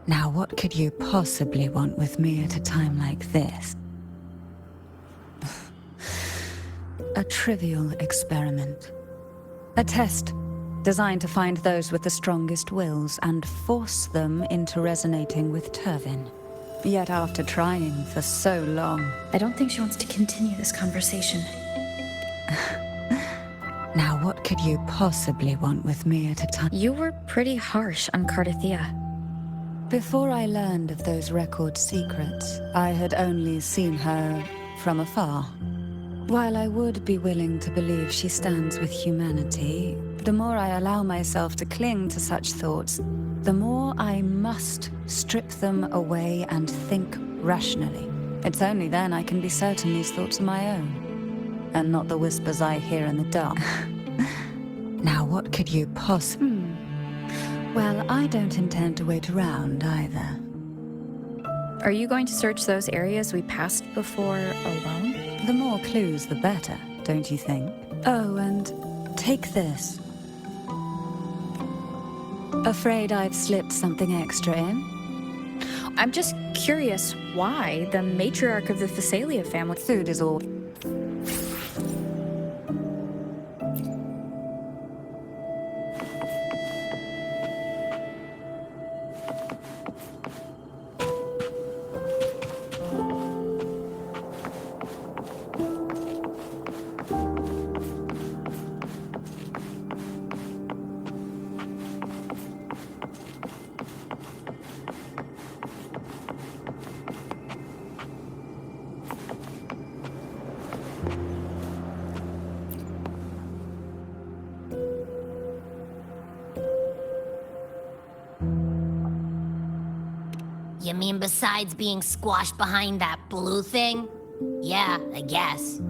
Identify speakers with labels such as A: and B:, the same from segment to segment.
A: Now what could you possibly want with me at a time like this? A trivial experiment. A test designed to find those with the strongest wills and force them into resonating with Turvin. Yet after trying for so long...
B: I don't think she wants to continue this conversation.
A: Now what could you possibly want with me at a time?
B: You were pretty harsh on Caterthiya.
A: Before I learned of those record secrets, I had only seen her from afar. While I would be willing to believe she stands with humanity, the more I allow myself to cling to such thoughts, the more I must strip them away and think rationally. It's only then I can be certain these thoughts are my own, and not the whispers I hear in the dark. Now what could you possibly... Well, I don't intend to wait around either.
B: Are you going to search those areas we passed before alone?
A: The more clues, the better, don't you think? Oh, and take this. Afraid I've slipped something extra in?
B: I'm just curious why the matriarch of the Thessalia family...
A: Food is all...
C: You mean besides being squashed behind that blue thing? Yeah, I guess.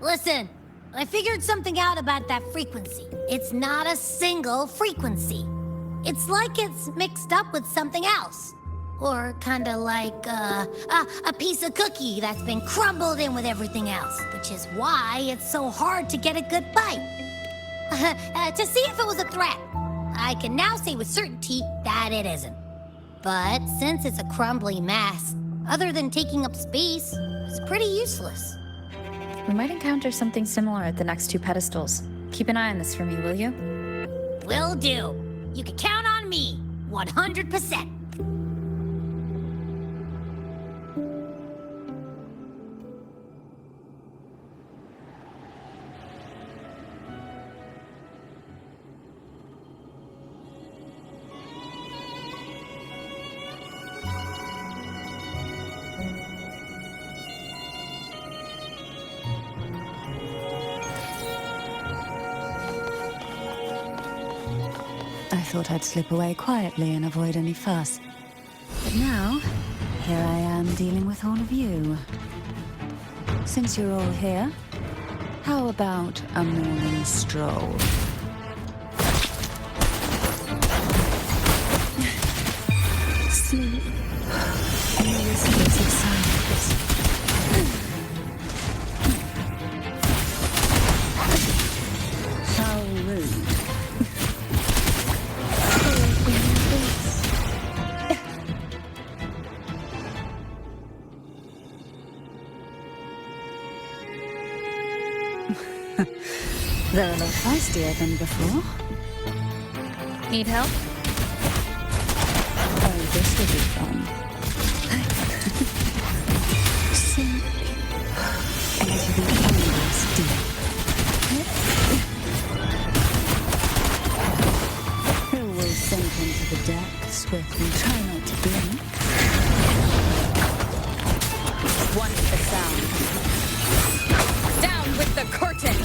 C: Listen, I figured something out about that frequency. It's not a single frequency. It's like it's mixed up with something else. Or kinda like, a piece of cookie that's been crumbled in with everything else, which is why it's so hard to get a good bite. To see if it was a threat. I can now say with certainty that it isn't. But since it's a crumbly mess, other than taking up space, it's pretty useless.
B: We might encounter something similar at the next two pedestals. Keep an eye on this for me, will you?
C: Will do. You can count on me, 100%.
A: I thought I'd slip away quietly and avoid any fuss. But now, here I am dealing with all of you. Since you're all here, how about a morning stroll? Sleep in the whispers of silence. How rude. They're a lot feistier than before.
B: Need help?
A: Oh, this will be fun. Sink into the endless deep. Who will sink into the depths swiftly? Try not to blink.
B: One with the sound. Down with the curtain!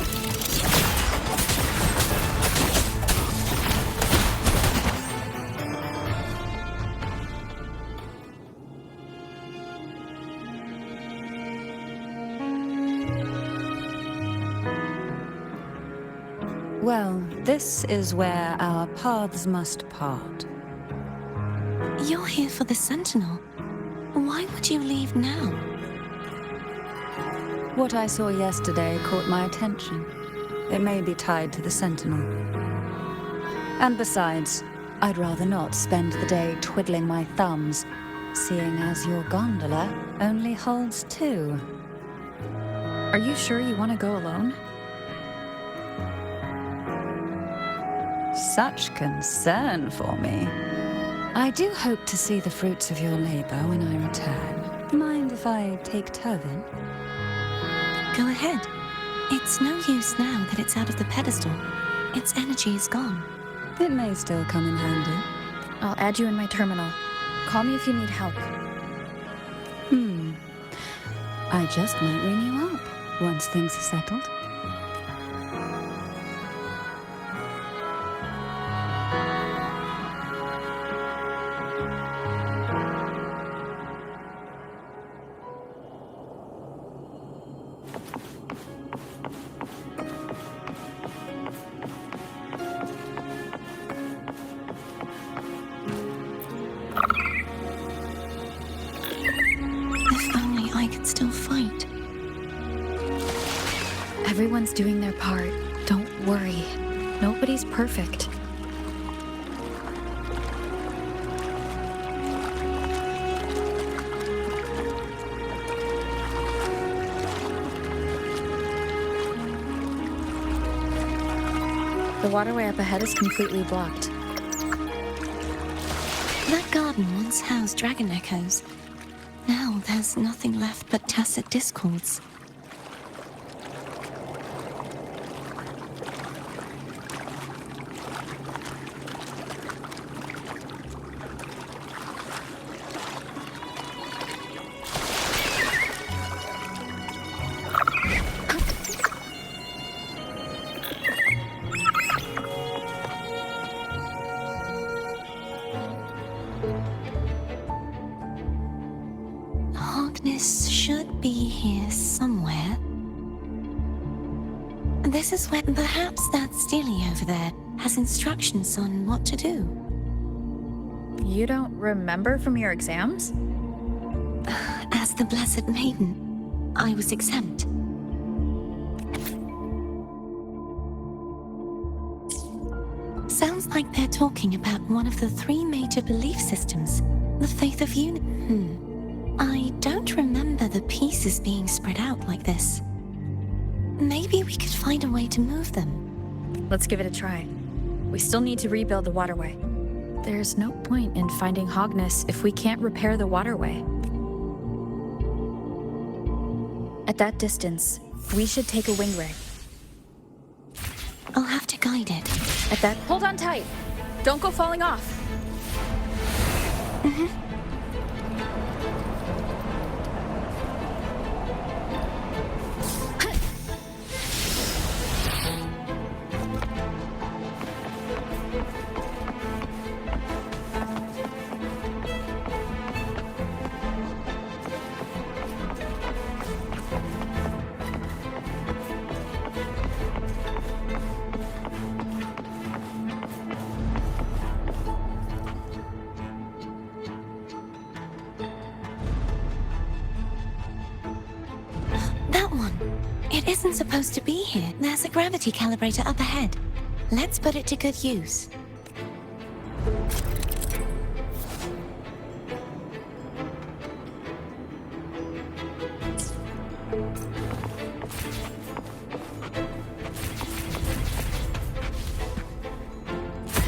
A: Well, this is where our paths must part.
D: You're here for the Sentinel. Why would you leave now?
A: What I saw yesterday caught my attention. It may be tied to the Sentinel. And besides, I'd rather not spend the day twiddling my thumbs, seeing as your gondola only holds 2.
B: Are you sure you want to go alone?
A: Such concern for me. I do hope to see the fruits of your labor when I return. Mind if I take Turvin?
D: Go ahead. It's no use now that it's out of the pedestal. Its energy is gone.
A: It may still come in handy.
B: I'll add you in my terminal. Call me if you need help.
A: I just might ring you up once things are settled.
D: If only I could still fight.
B: Everyone's doing their part. Don't worry. Nobody's perfect. The waterway up ahead is completely blocked.
D: That garden once housed dragon echoes. Now there's nothing left but tacit discords. Hogness should be here somewhere. This is where perhaps that Steely over there has instructions on what to do.
B: You don't remember from your exams?
D: As the Blessed Maiden, I was exempt. Sounds like they're talking about one of the 3 major belief systems, the faith of unity. I don't remember the pieces being spread out like this. Maybe we could find a way to move them.
B: Let's give it a try. We still need to rebuild the waterway. There's no point in finding Hogness if we can't repair the waterway. At that distance, we should take a wing ray.
D: I'll have to guide it.
B: At that, hold on tight. Don't go falling off.
D: That one. It isn't supposed to be here. There's a gravity calibrator up ahead. Let's put it to good use.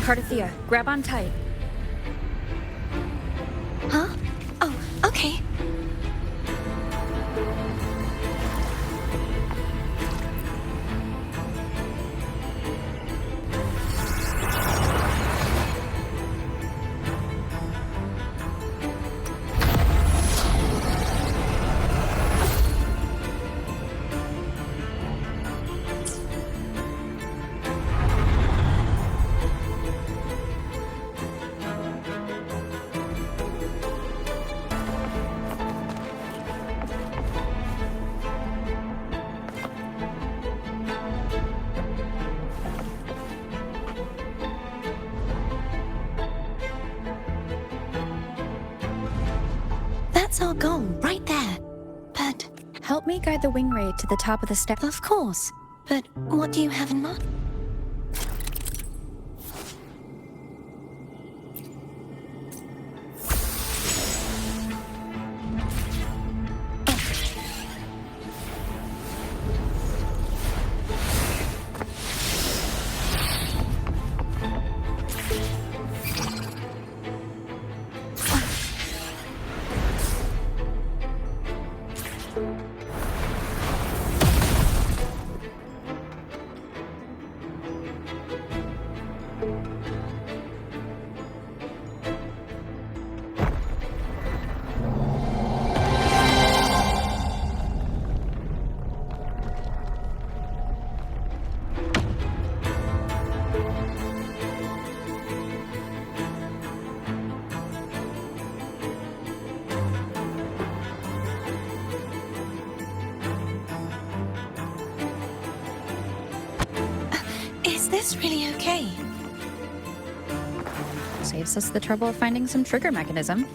B: Caterthiya, grab on tight.
D: Huh? Oh, okay. That's our goal, right there. But,
B: Help me guide the wing ray to the top of the step.
D: of course. But what do you have in mind? this really okay?
B: Saves us the trouble of finding some trigger mechanism.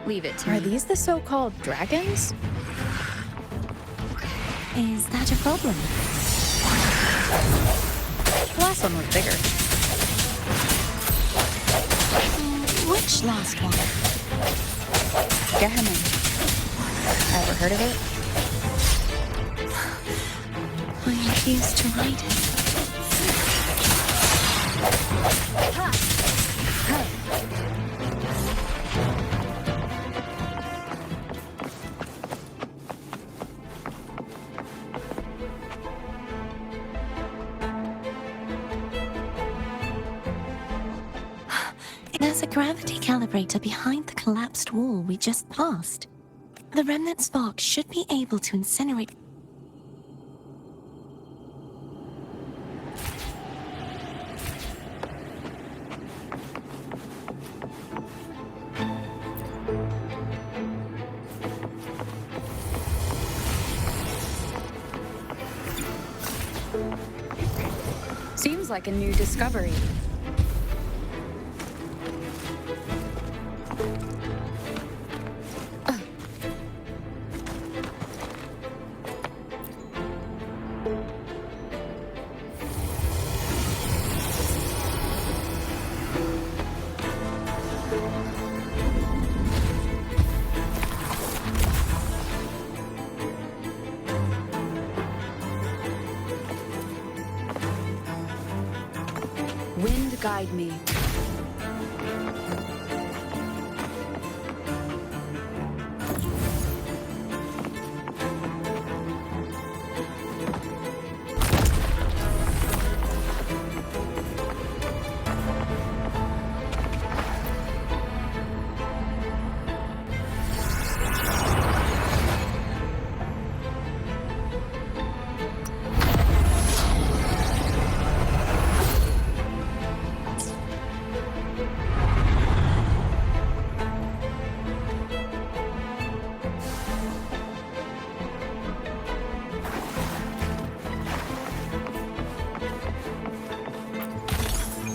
A: Leave it to
B: Are
A: me.
B: these the so-called dragons?
D: Is that a problem?
B: The last one was bigger.
D: Which last one?
B: Gehenna. Ever heard of it?
D: I refuse to ride it. There's a gravity calibrator behind the collapsed wall we just passed. The remnant spark should be able to incinerate.
B: Seems like a new discovery.
A: Wind guide me.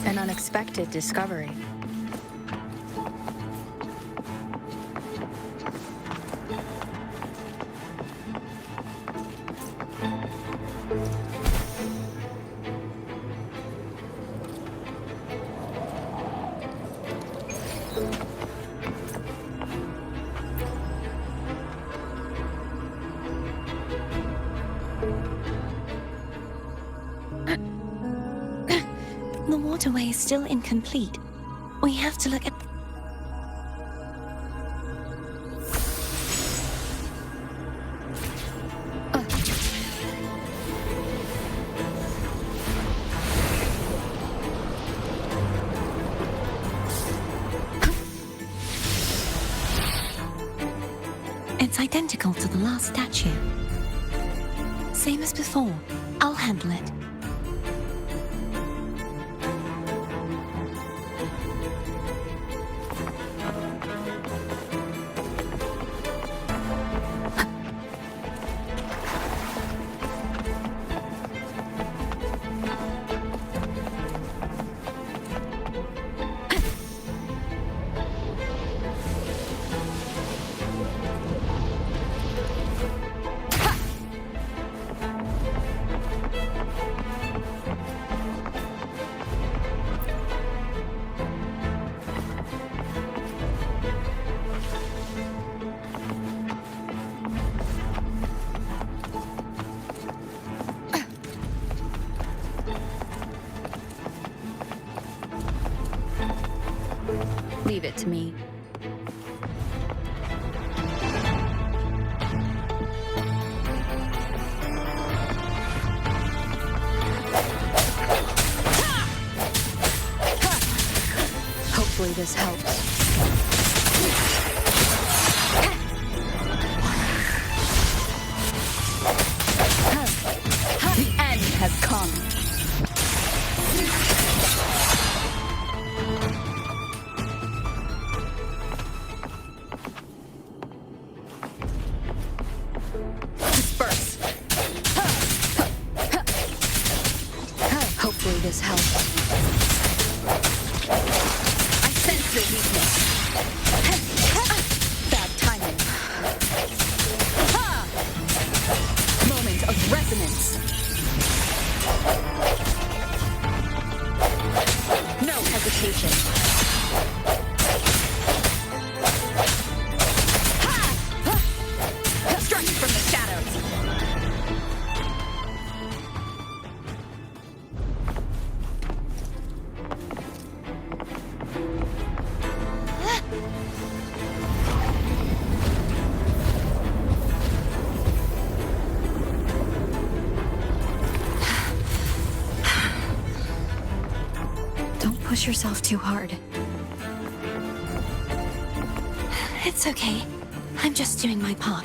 B: An unexpected discovery.
D: The waterway is still incomplete. We have to look at... It's identical to the last statue. Same as before. I'll handle it.
A: Leave it to me. Hopefully this helps.
B: this help. I sense your weakness. Bad timing. Ha! Moment of resonance. No hesitation. Ha! Strike from the shadows. Push yourself too hard.
D: It's okay. I'm just doing my part.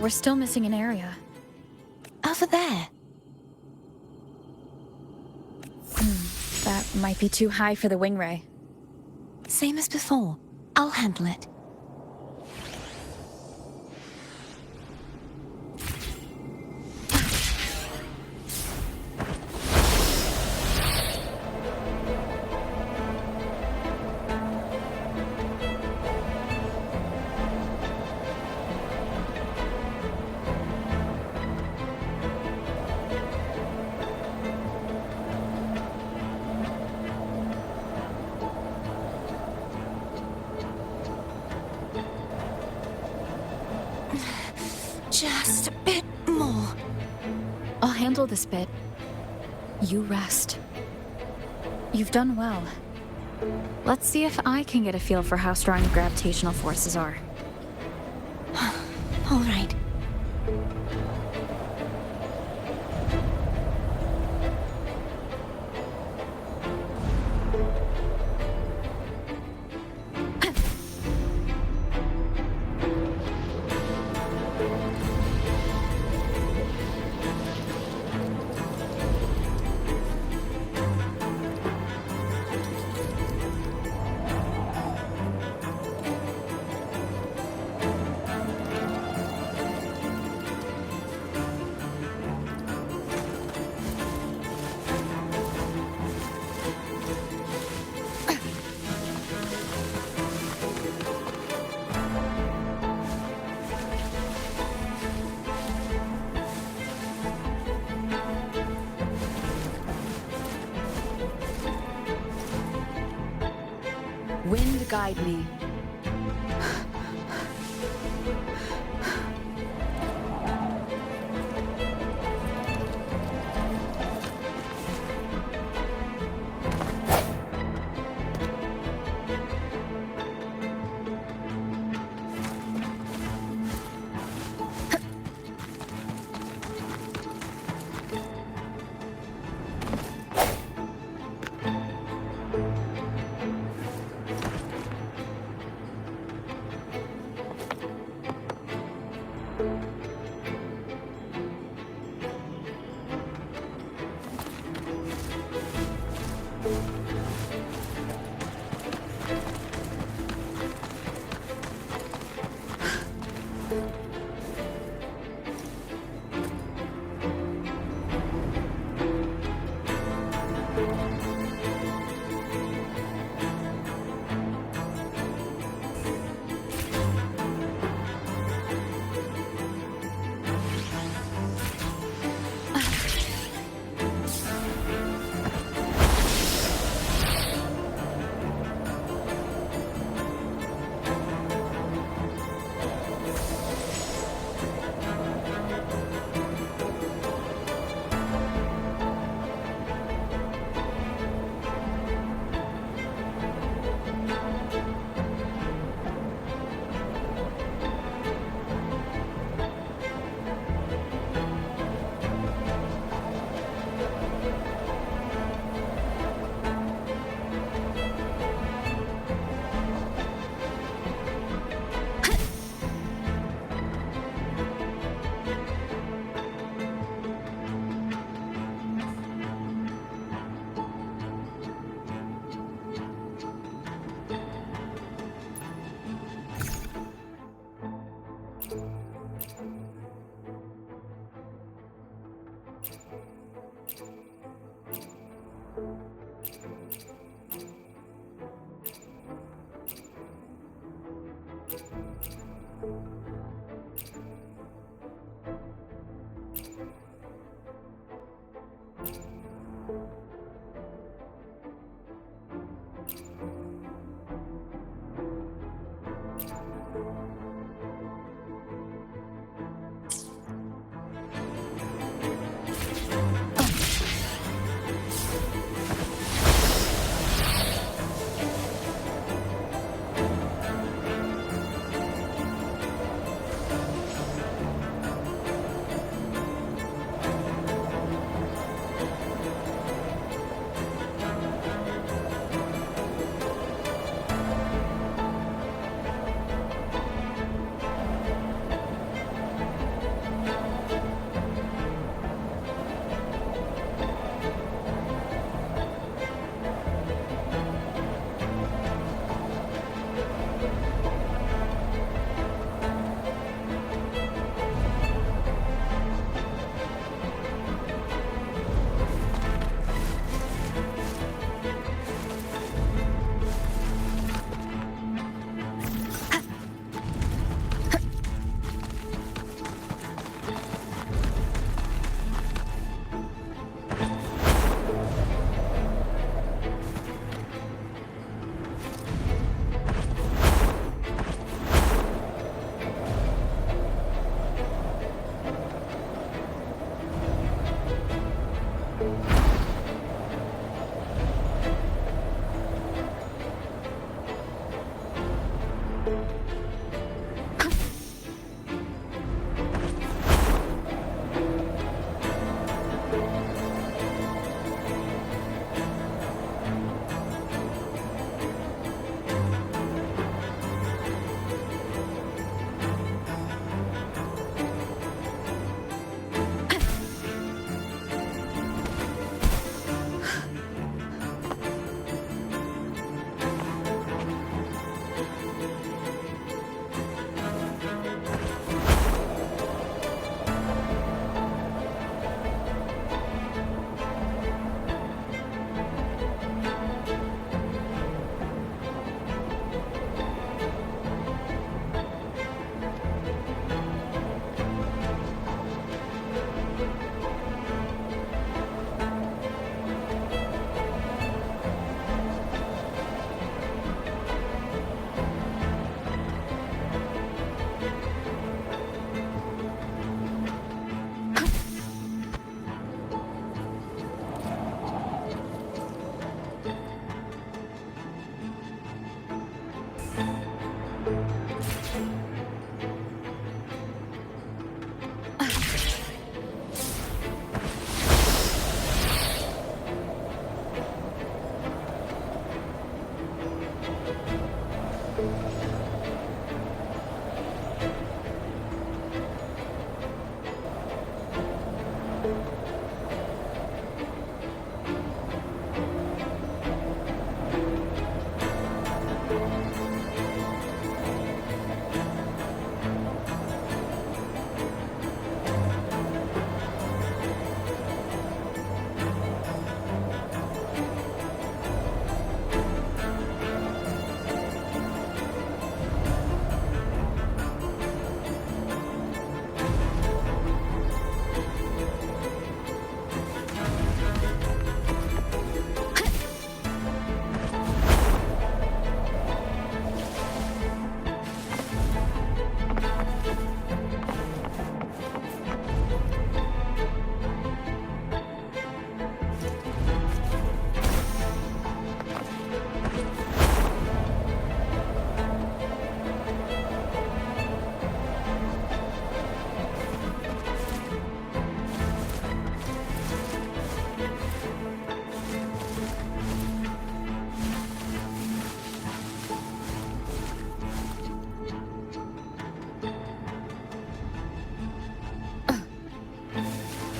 B: We're still missing an area.
D: Over there.
B: That might be too high for the wing ray.
D: Same as before. I'll handle it. Just a bit more.
B: I'll handle this bit. You rest. You've done well. Let's see if I can get a feel for how strong the gravitational forces are.
D: All right.
A: Wind guide me.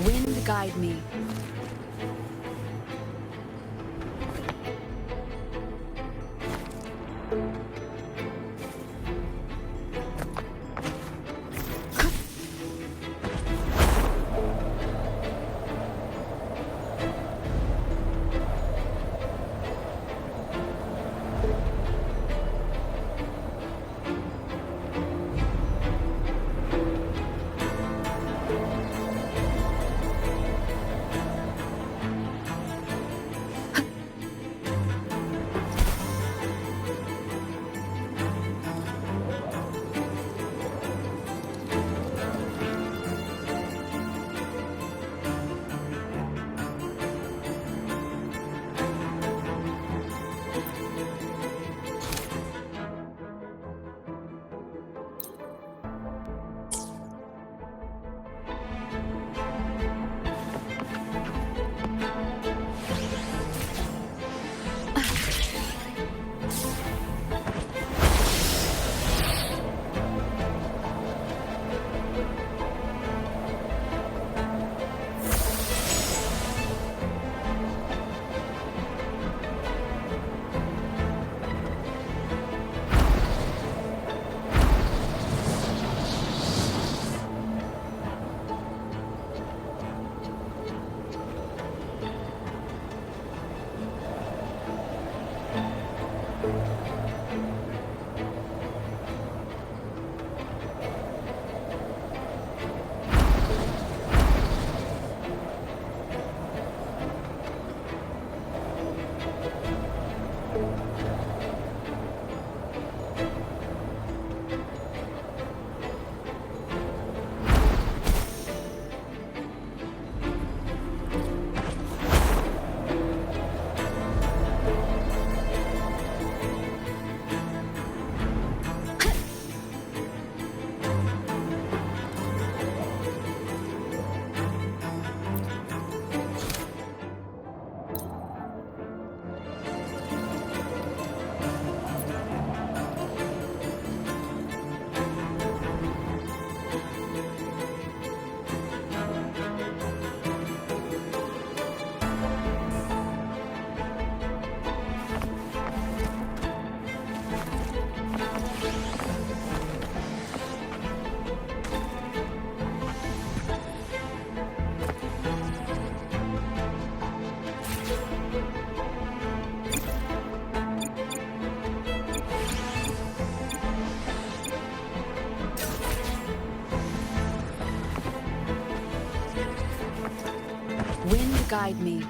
A: Wind guide me. Wind guide me.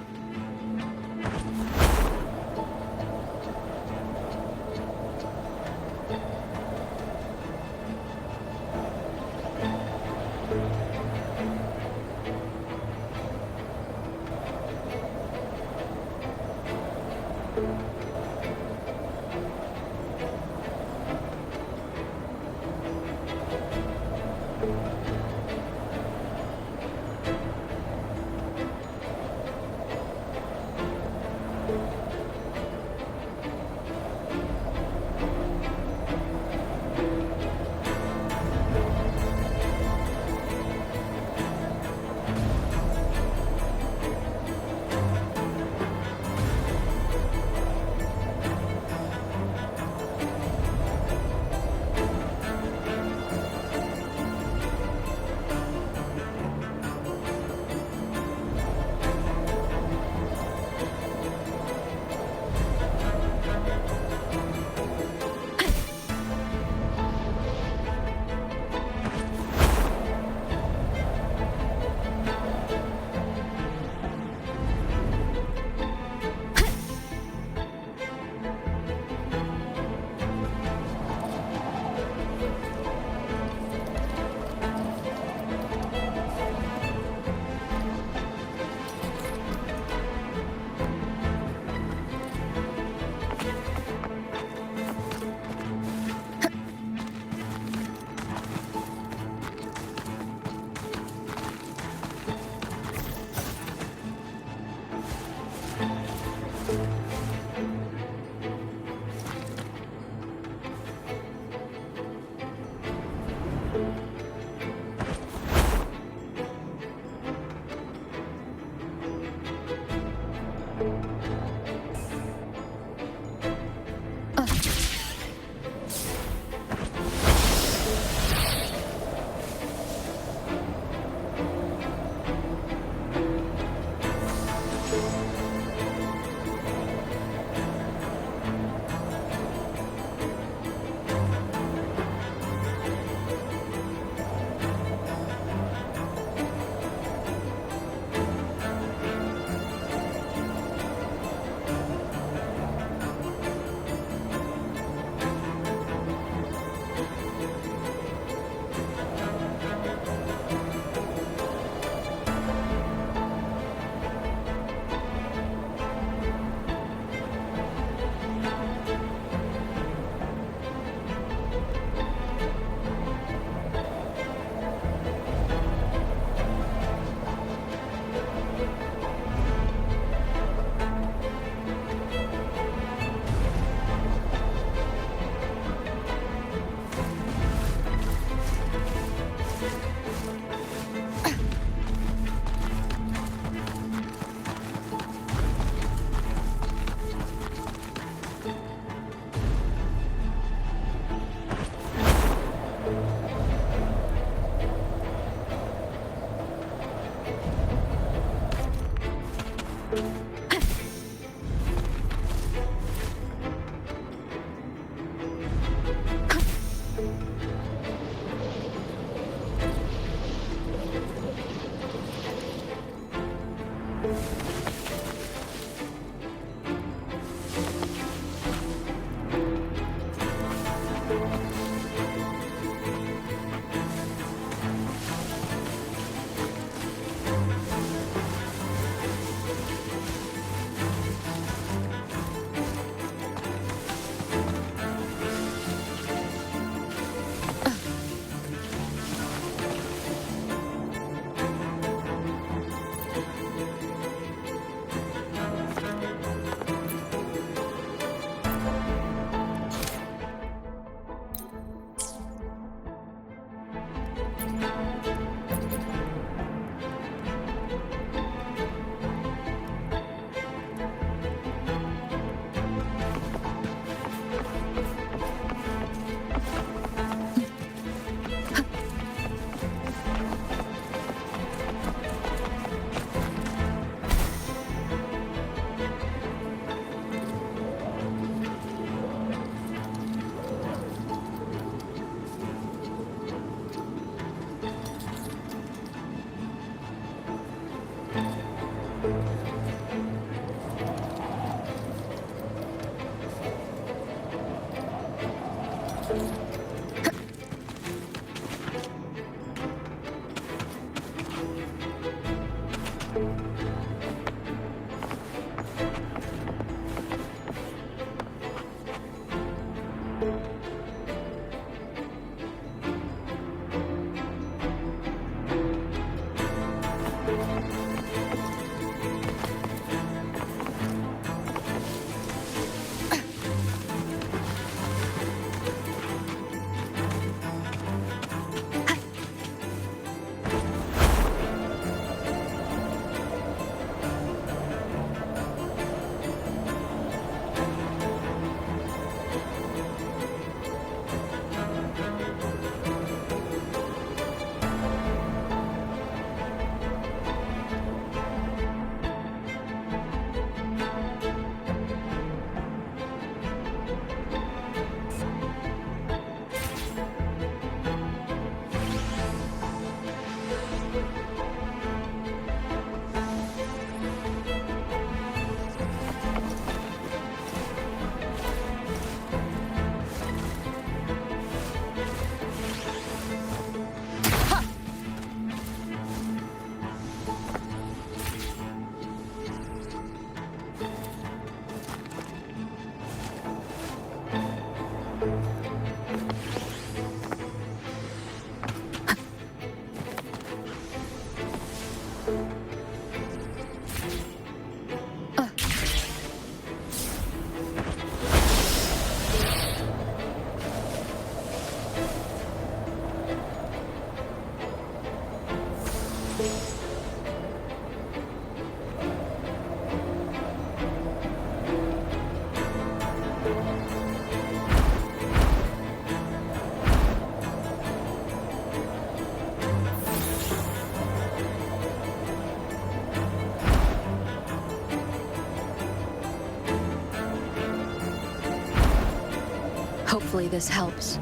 B: Hopefully this helps.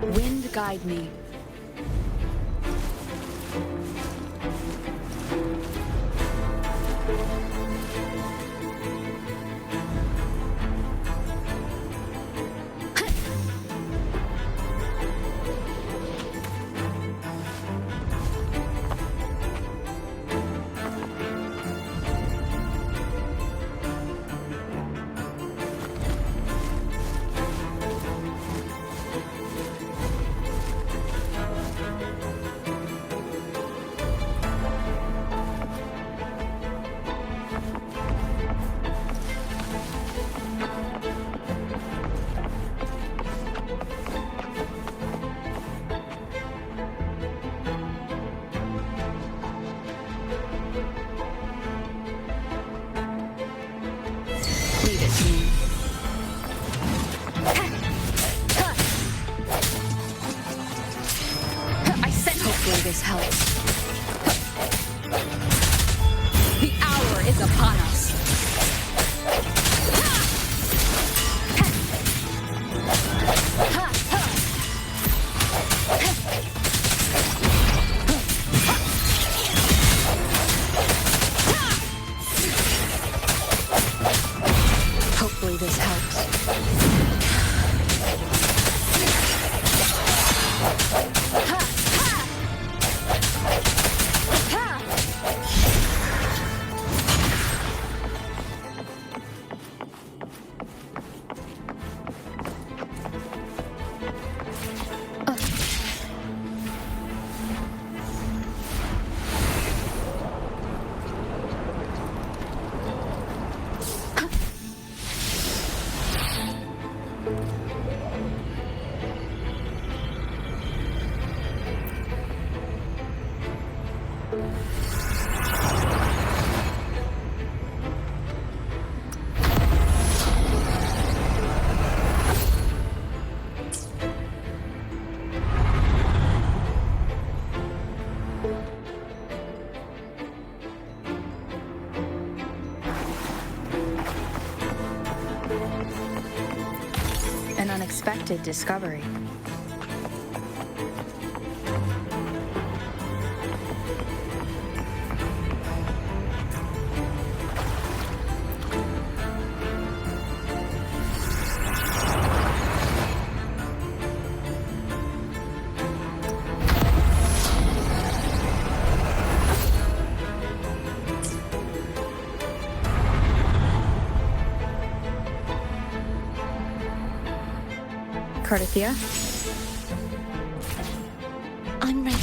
A: Wind guide me. This helps. The hour is upon us. Hopefully this helps. An unexpected discovery. Caterthiya?
D: I'm ready.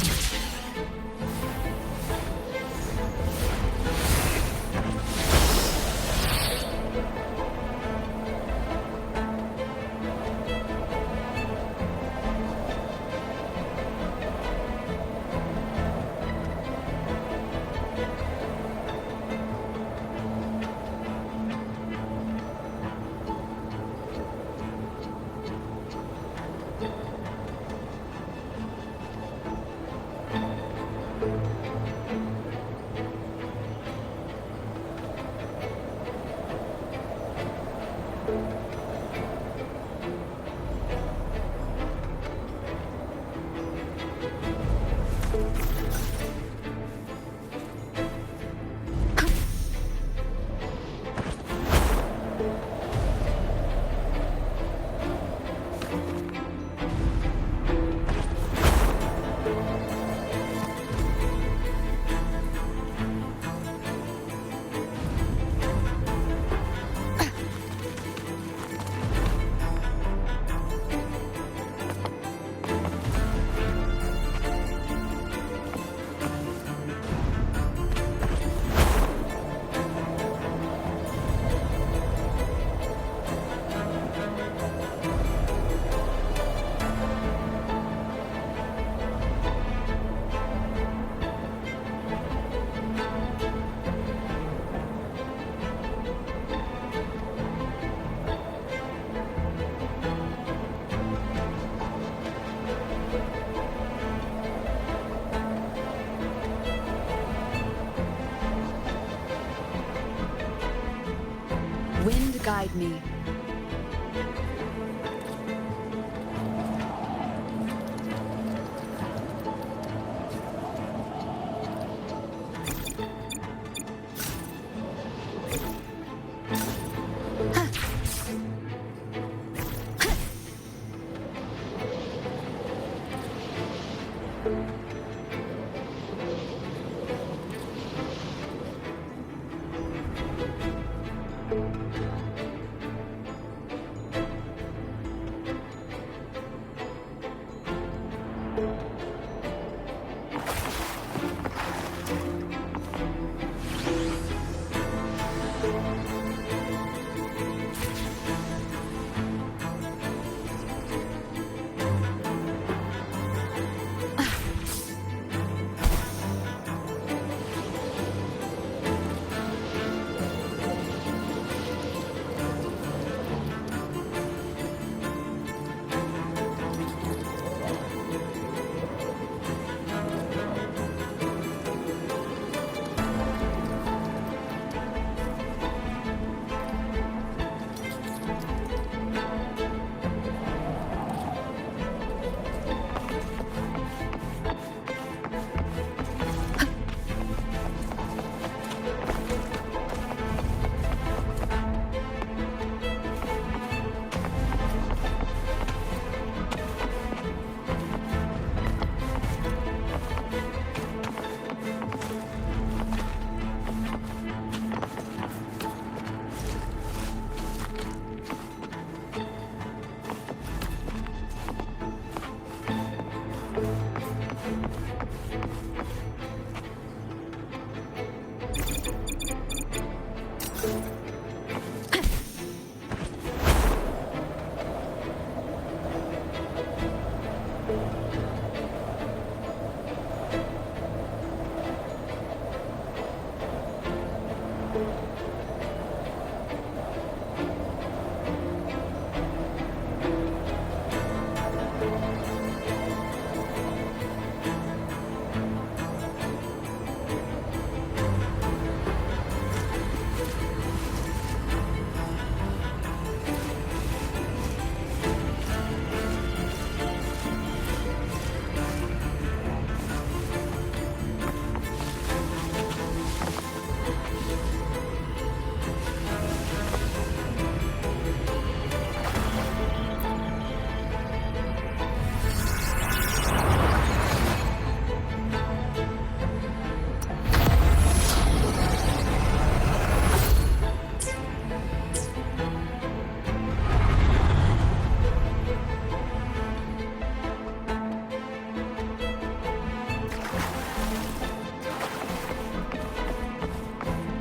B: Wind guide me.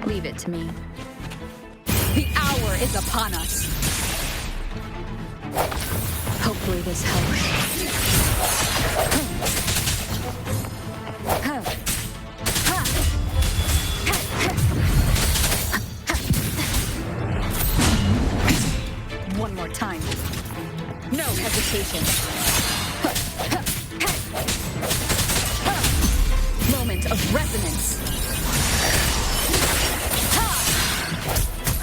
B: Leave it to me. The hour is upon us. Hopefully this helps. One more time. No hesitation. Moment of resonance.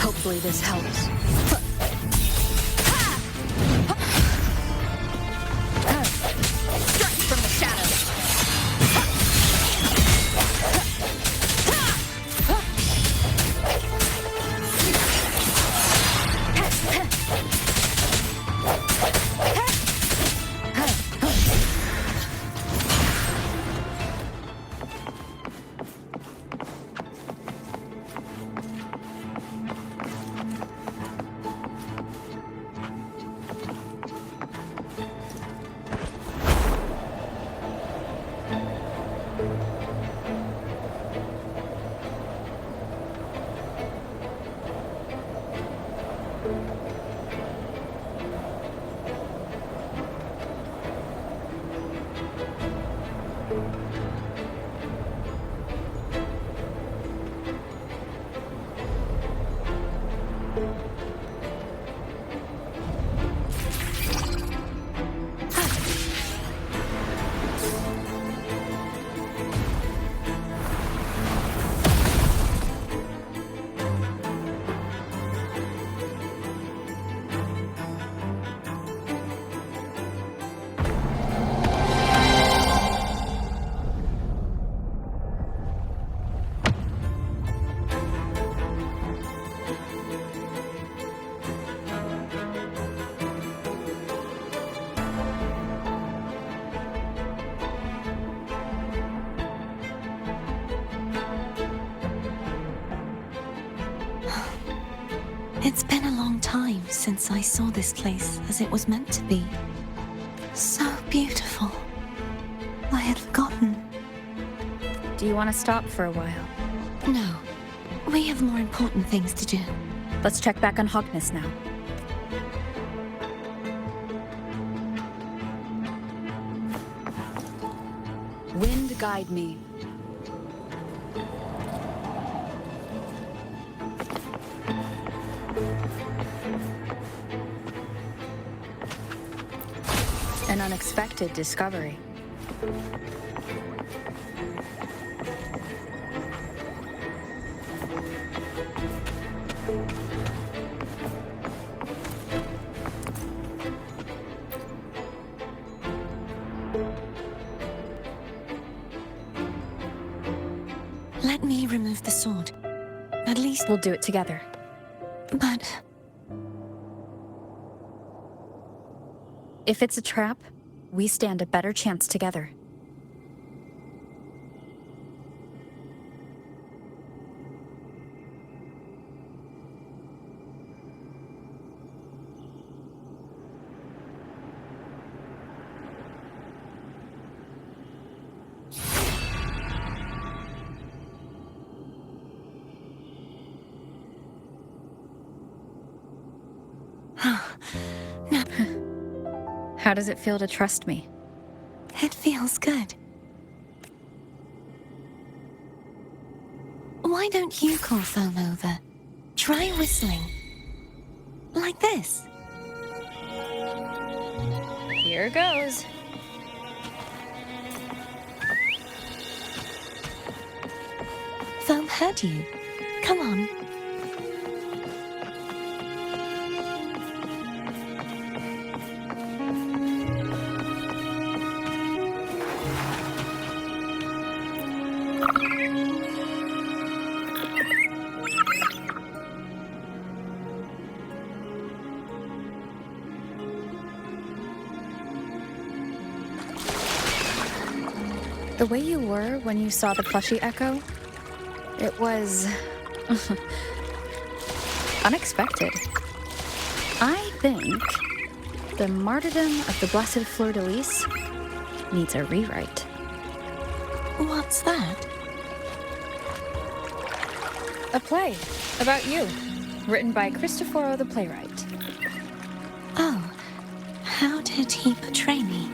B: Hopefully this helps. Strike from the shadows.
D: It's been a long time since I saw this place as it was meant to be. So beautiful. I had forgotten.
B: Do you want to stop for a while?
D: No. We have more important things to do.
B: Let's check back on Hogness now.
A: Wind guide me.
B: An unexpected discovery.
D: Let me remove the sword. At least...
B: We'll do it together.
D: But...
B: If it's a trap, we stand a better chance together. How does it feel to trust me?
D: It feels good. Why don't you call Foam over? Try whistling. Like this.
B: Here goes.
D: Foam heard you. Come on.
B: The way you were when you saw the plushie echo, it was unexpected. I think the martyrdom of the Blessed Fleur-de-Lis needs a rewrite.
D: What's that?
B: A play about you, written by Cristoforo the playwright.
D: Oh, how did he portray me?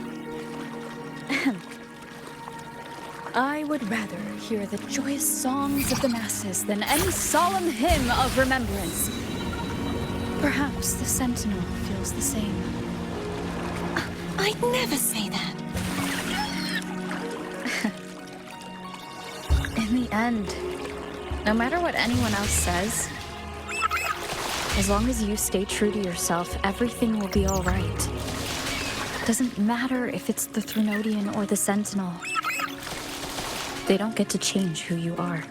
B: I would rather hear the joyous songs of the masses than any solemn hymn of remembrance. Perhaps the Sentinel feels the same.
D: I'd never say that.
B: In the end, no matter what anyone else says, as long as you stay true to yourself, everything will be all right. Doesn't matter if it's the Threnodian or the Sentinel. They don't get to change who you are.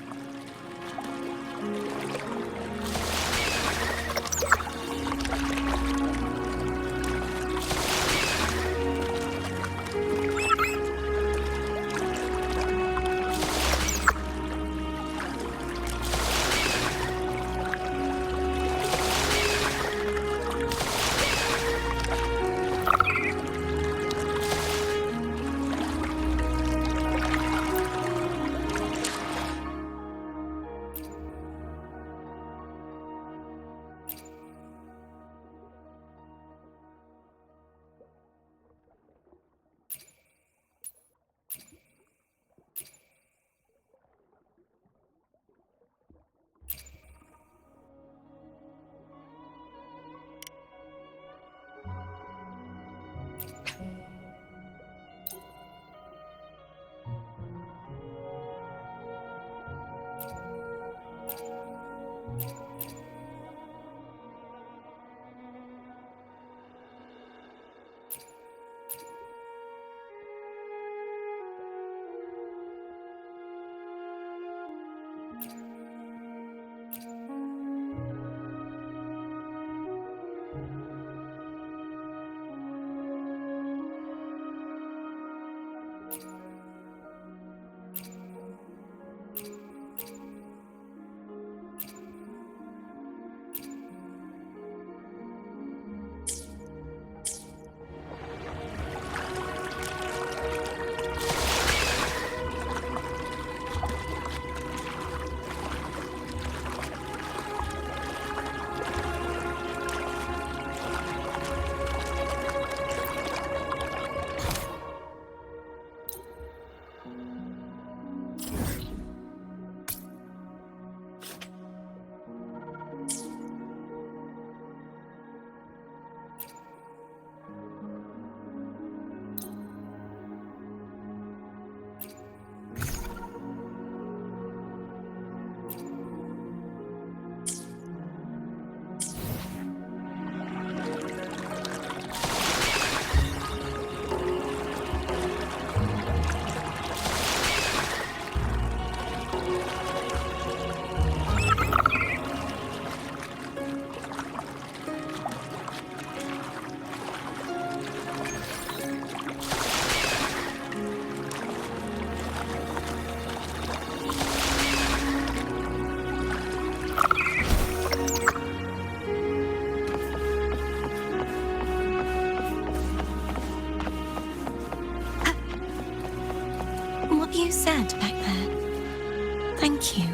D: so sad back there. Thank you.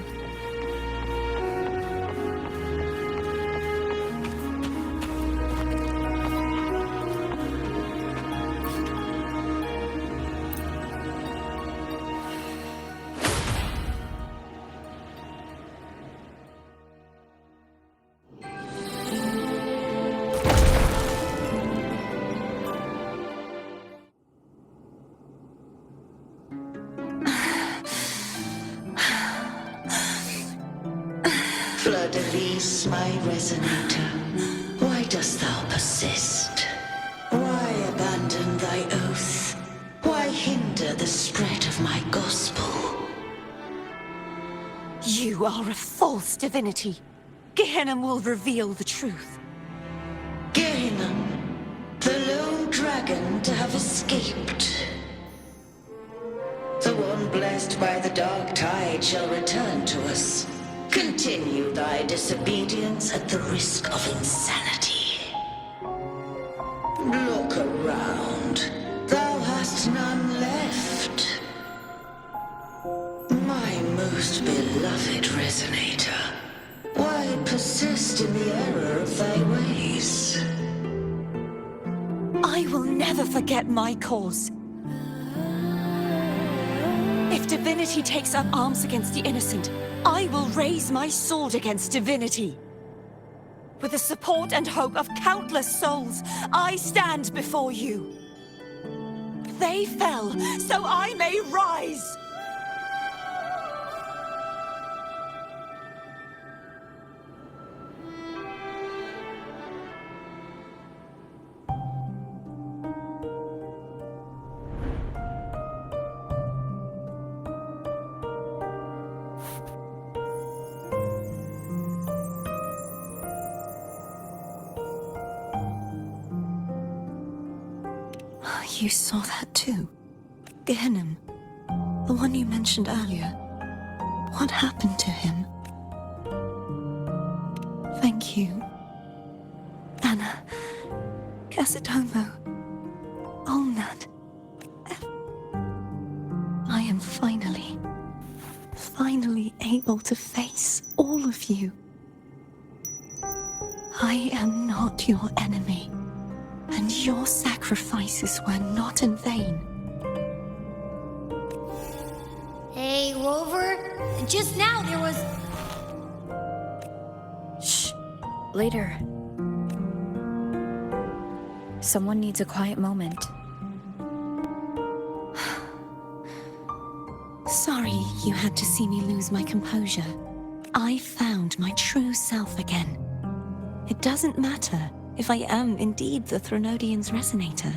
E: Fleur-de-lis, my resonator, why dost thou persist? Why abandon thy oath? Why hinder the spread of my gospel?
F: You are a false divinity. Gehenna will reveal the truth.
E: Gehenna, the lone dragon to have escaped. The one blessed by the dark tide shall return to us. Continue thy disobedience at the risk of insanity. Look around. Thou hast none left. My most beloved resonator, why persist in the error of thy ways?
F: I will never forget my cause. If divinity takes up arms against the innocent, I will raise my sword against divinity. With the support and hope of countless souls, I stand before you. They fell, so I may rise!
D: You saw that too? Gehenna, the one you mentioned earlier. What happened to him? Thank you. Anna, Caterthiya, Olnat. I am finally able to face all of you. I am not your enemy. And your sacrifices were not in vain.
C: Hey, Rover, just now there was...
B: Shh. Later. Someone needs a quiet moment.
D: Sorry you had to see me lose my composure. I found my true self again. It doesn't matter if I am indeed the Threnodian's resonator,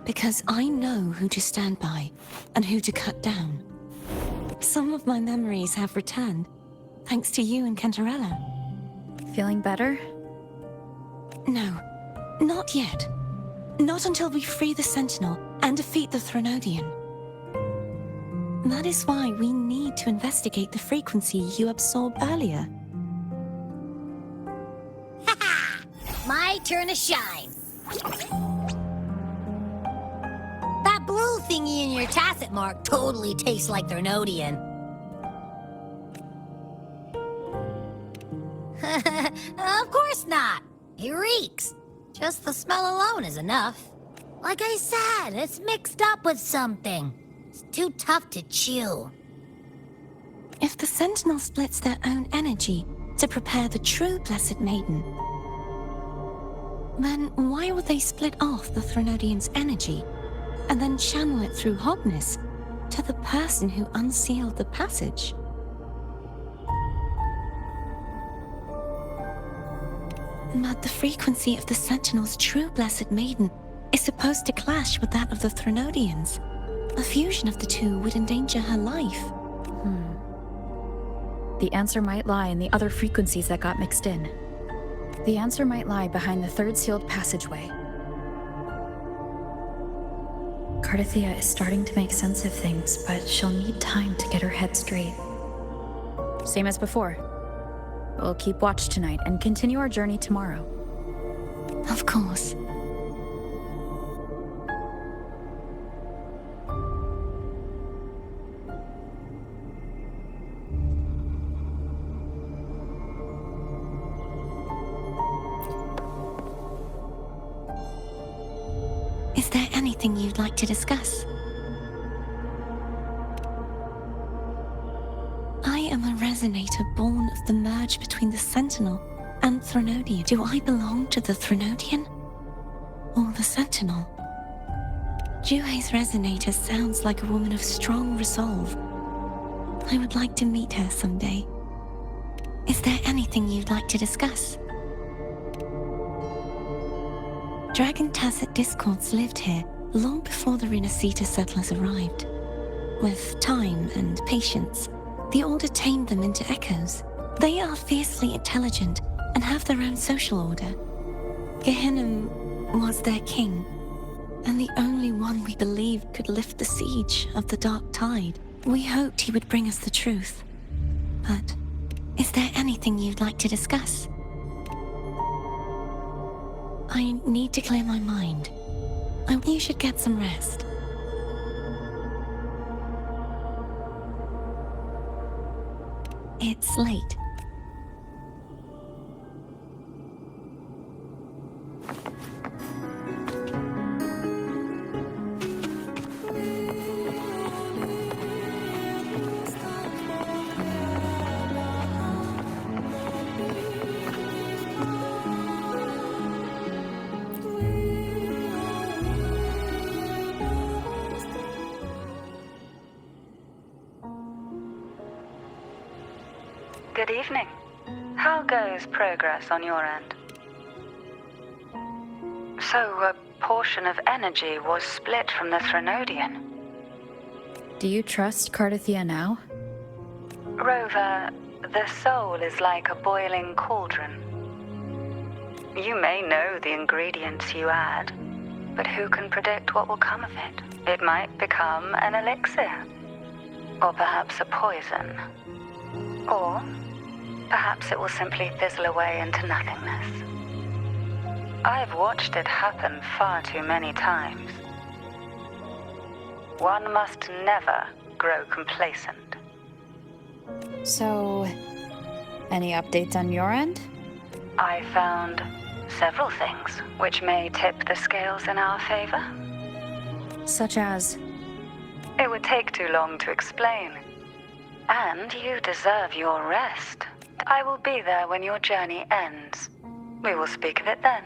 D: because I know who to stand by and who to cut down. Some of my memories have returned, thanks to you and Caterthiya.
B: Feeling better?
D: No, not yet. Not until we free the Sentinel and defeat the Threnodian. That is why we need to investigate the frequency you absorbed earlier.
C: My turn to shine. That blue thingy in your tacit mark totally tastes like Threnodian. Of course not. It reeks. Just the smell alone is enough. Like I said, it's mixed up with something. It's too tough to chew.
D: If the Sentinel splits their own energy to prepare the true Blessed Maiden, then why would they split off the Threnodian's energy and then channel it through Hogness to the person who unsealed the passage? But the frequency of the Sentinel's true Blessed Maiden is supposed to clash with that of the Threnodian's. A fusion of the two would endanger her life.
B: The answer might lie in the other frequencies that got mixed in. The answer might lie behind the third sealed passageway. Caterthiya is starting to make sense of things, but she'll need time to get her head straight. Same as before. We'll keep watch tonight and continue our journey tomorrow.
D: Of course. Is there anything you'd like to discuss? I am a resonator born of the merge between the Sentinel and Threnodian. Do I belong to the Threnodian? Or the Sentinel? Juhe's resonator sounds like a woman of strong resolve. I would like to meet her someday. Is there anything you'd like to discuss? Dragon Tacet discords lived here long before the Rinisita settlers arrived. With time and patience, the Order tamed them into echoes. They are fiercely intelligent and have their own social order. Gehinnom was their king, and the only one we believed could lift the siege of the Dark Tide. We hoped he would bring us the truth. But is there anything you'd like to discuss? I need to clear my mind. You should get some rest. It's late.
A: Good evening. How goes progress on your end? So, a portion of energy was split from the Threnodian.
B: Do you trust Caterthiya now?
A: Rover, the soul is like a boiling cauldron. You may know the ingredients you add, but who can predict what will come of it? It might become an elixir, or perhaps a poison, or perhaps it will simply fizzle away into nothingness. I've watched it happen far too many times. One must never grow complacent.
B: So, any updates on your end?
A: I found several things which may tip the scales in our favor.
B: Such as?
A: It would take too long to explain. And you deserve your rest. I will be there when your journey ends. We will speak of it then.